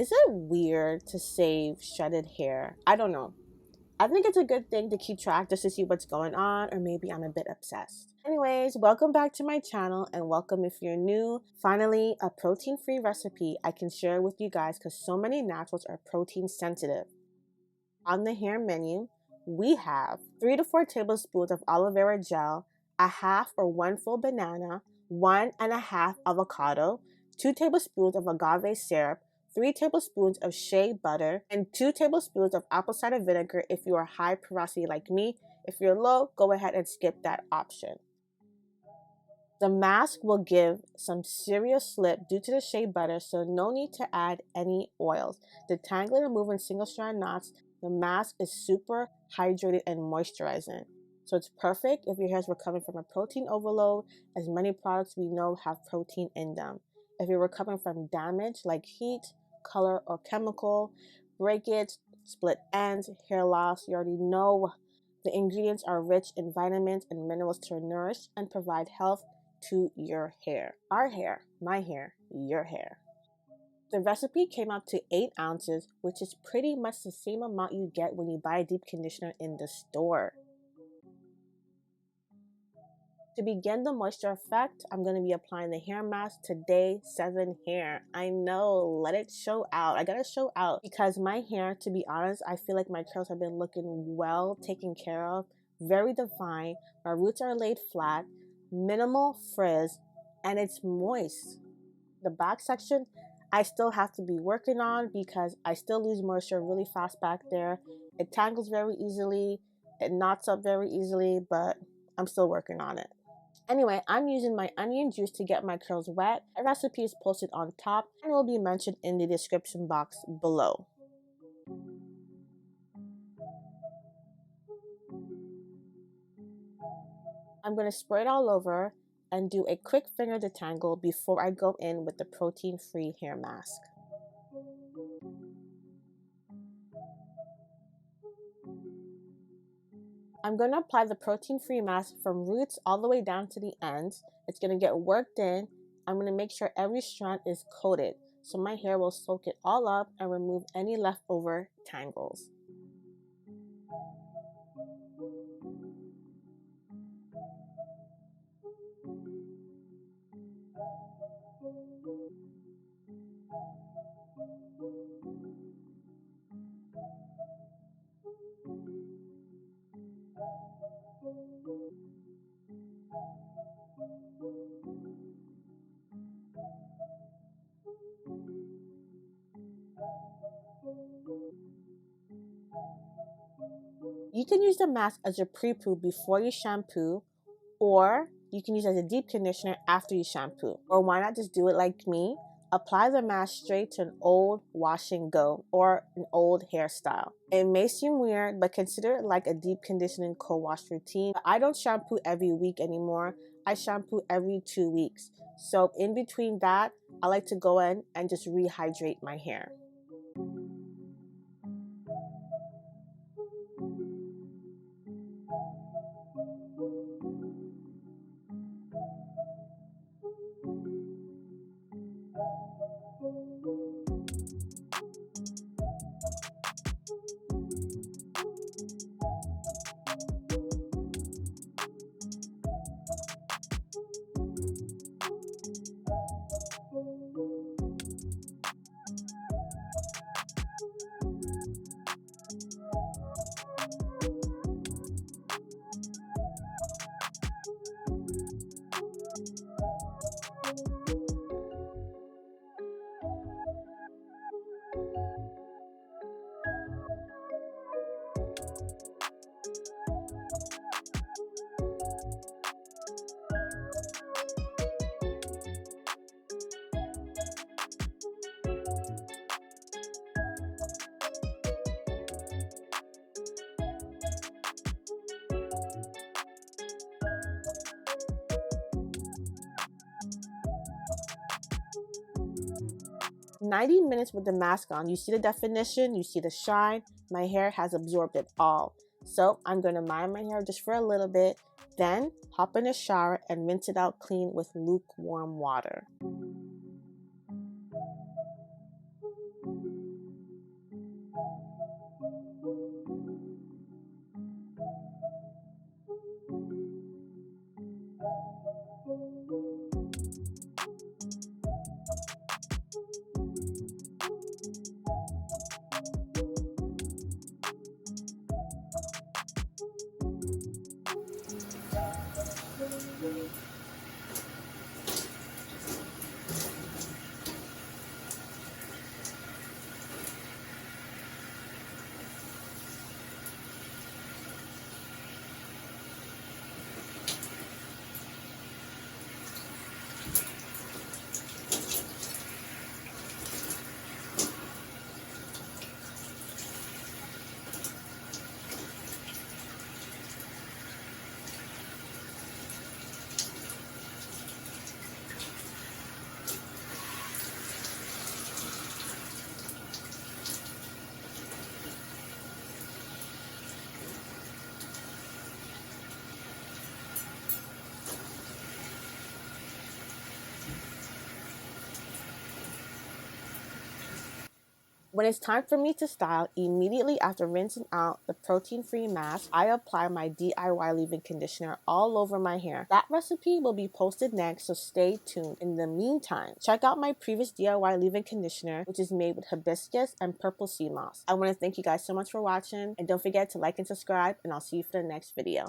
Is it weird to save shredded hair? I don't know. I think it's a good thing to keep track just to see what's going on, or maybe I'm a bit obsessed. Anyways, welcome back to my channel, and welcome if you're new. Finally, a protein-free recipe I can share with you guys because so many naturals are protein sensitive. On the hair menu, we have 3 to 4 tablespoons of aloe vera gel, a half or 1 full banana, 1.5 avocado, 2 tablespoons of agave syrup, 3 tablespoons of shea butter, and 2 tablespoons of apple cider vinegar if you are high porosity like me. If you're low, go ahead and skip that option. The mask will give some serious slip due to the shea butter, so no need to add any oils. Detangling and removing single strand knots, the mask is super hydrated and moisturizing. So it's perfect if your hairs were coming from a protein overload, as many products we know have protein in them. If you were coming from damage like heat, color, or chemical, breakage, split ends, hair loss, you already know the ingredients are rich in vitamins and minerals to nourish and provide health to your hair. Our hair, my hair, your hair. The recipe came out to 8 ounces, which is pretty much the same amount you get when you buy a deep conditioner in the store. To begin the moisture effect, I'm going to be applying the hair mask to day 7 hair. I know, let it show out. I gotta show out because my hair, to be honest, I feel like my curls have been looking well taken care of, very defined. My roots are laid flat, minimal frizz, and it's moist. The back section, I still have to be working on because I still lose moisture really fast back there. It tangles very easily, it knots up very easily, but I'm still working on it. Anyway, I'm using my onion juice to get my curls wet. A recipe is posted on top and will be mentioned in the description box below. I'm going to spray it all over and do a quick finger detangle before I go in with the protein-free hair mask. I'm going to apply the protein-free mask from roots all the way down to the ends. It's going to get worked in. I'm going to make sure every strand is coated, so my hair will soak it all up and remove any leftover tangles. You can use the mask as your pre-poo before you shampoo, or you can use it as a deep conditioner after you shampoo. Or why not just do it like me? Apply the mask straight to an old wash and go or an old hairstyle. It may seem weird, but consider it like a deep conditioning co-wash routine. I don't shampoo every week anymore. I shampoo every 2 weeks. So in between that, I like to go in and just rehydrate my hair. "90 minutes with the mask on." You see the definition, you see the shine. My hair has absorbed it all. So I'm going to mind my hair just for a little bit, then hop in the shower and rinse it out clean with lukewarm water. When it's time for me to style, immediately after rinsing out the protein-free mask, I apply my DIY leave-in conditioner all over my hair. That recipe will be posted next, so stay tuned. In the meantime, check out my previous DIY leave-in conditioner, which is made with hibiscus and purple sea moss. I want to thank you guys so much for watching, and don't forget to like and subscribe, and I'll see you for the next video.